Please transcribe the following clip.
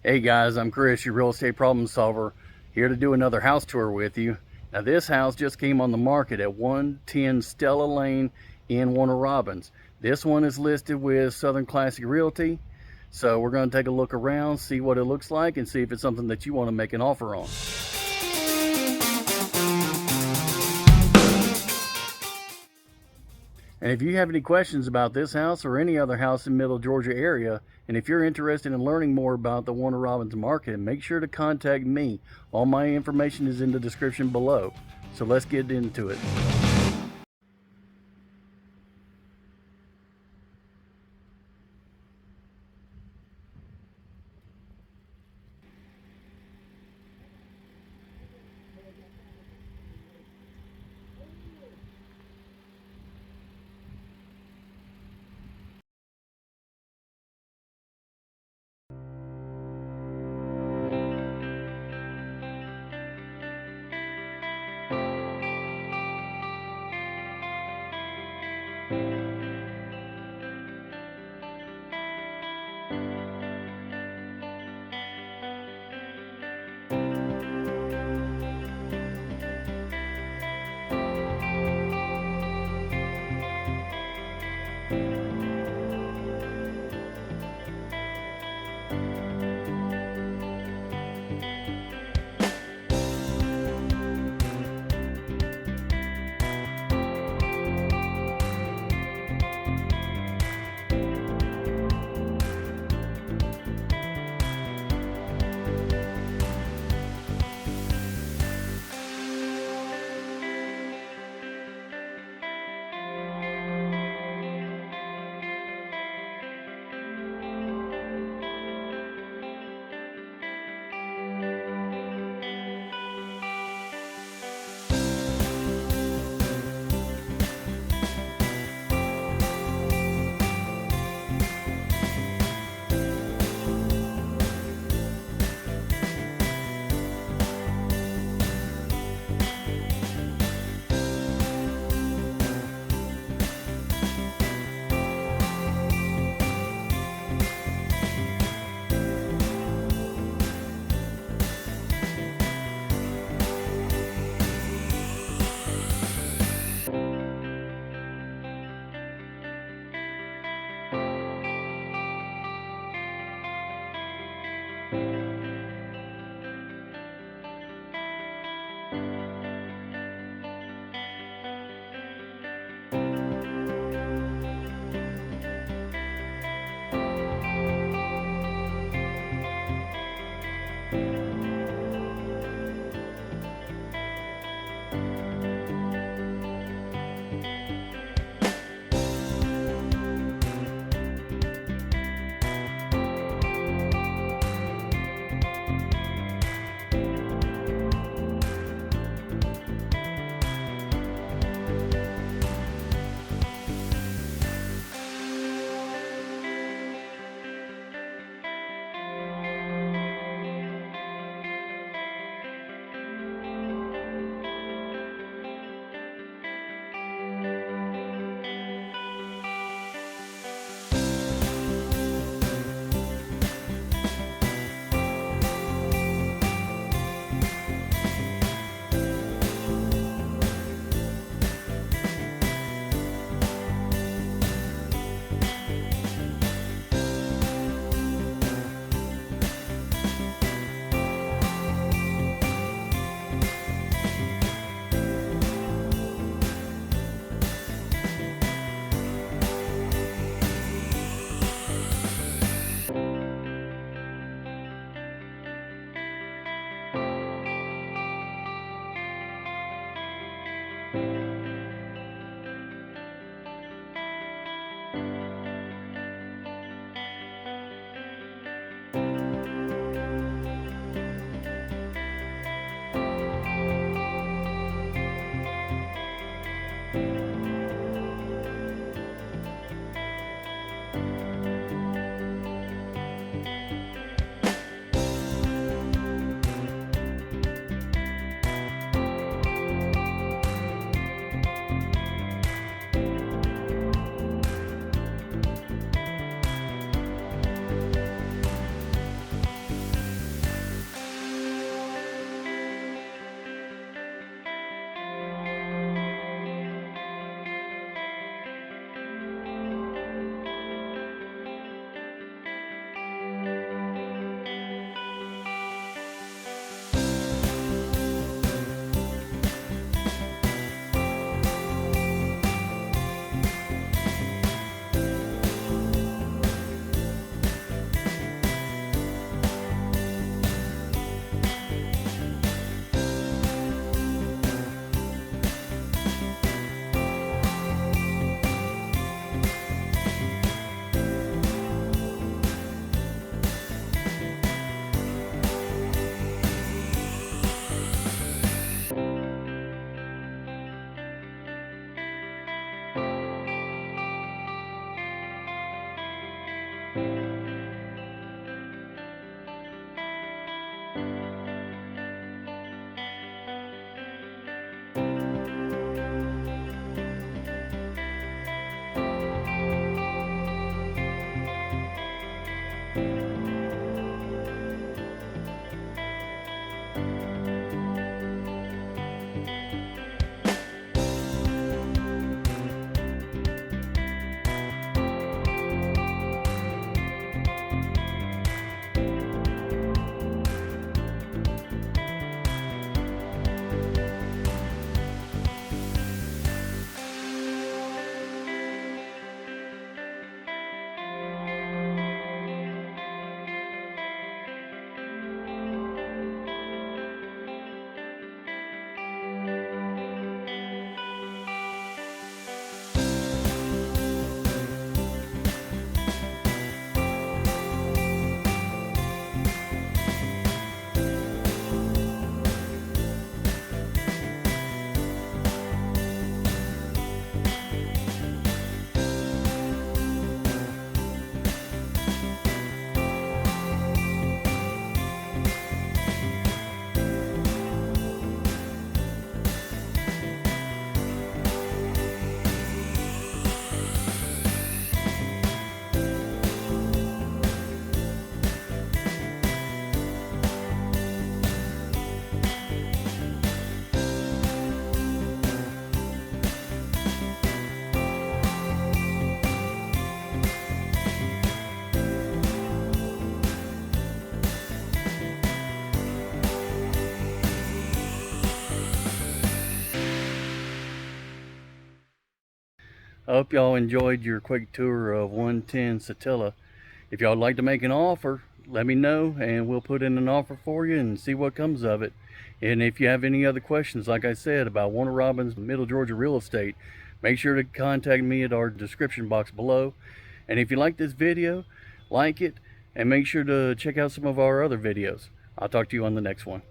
Hey guys, I'm Chris, your real estate problem solver, here to do another house tour with you. Now this house just came on the market at 110 Stella Lane in Warner Robins. This one is listed with Southern Classic Realty. So we're going to take a look around, see what it looks like, and see if it's something that you want to make an offer on. And if you have any questions about this house or any other house in Middle Georgia area, and if you're interested in learning more about the Warner Robins market, make sure to contact me. All my information is in the description below. So let's get into it. I hope y'all enjoyed your quick tour of 110 Satilla. If y'all would like to make an offer, let me know and we'll put in an offer for you and see what comes of it. And if you have any other questions, like I said, about Warner Robins Middle Georgia real estate, make sure to contact me at our description box below. And if you like this video, like it and make sure to check out some of our other videos. I'll talk to you on the next one.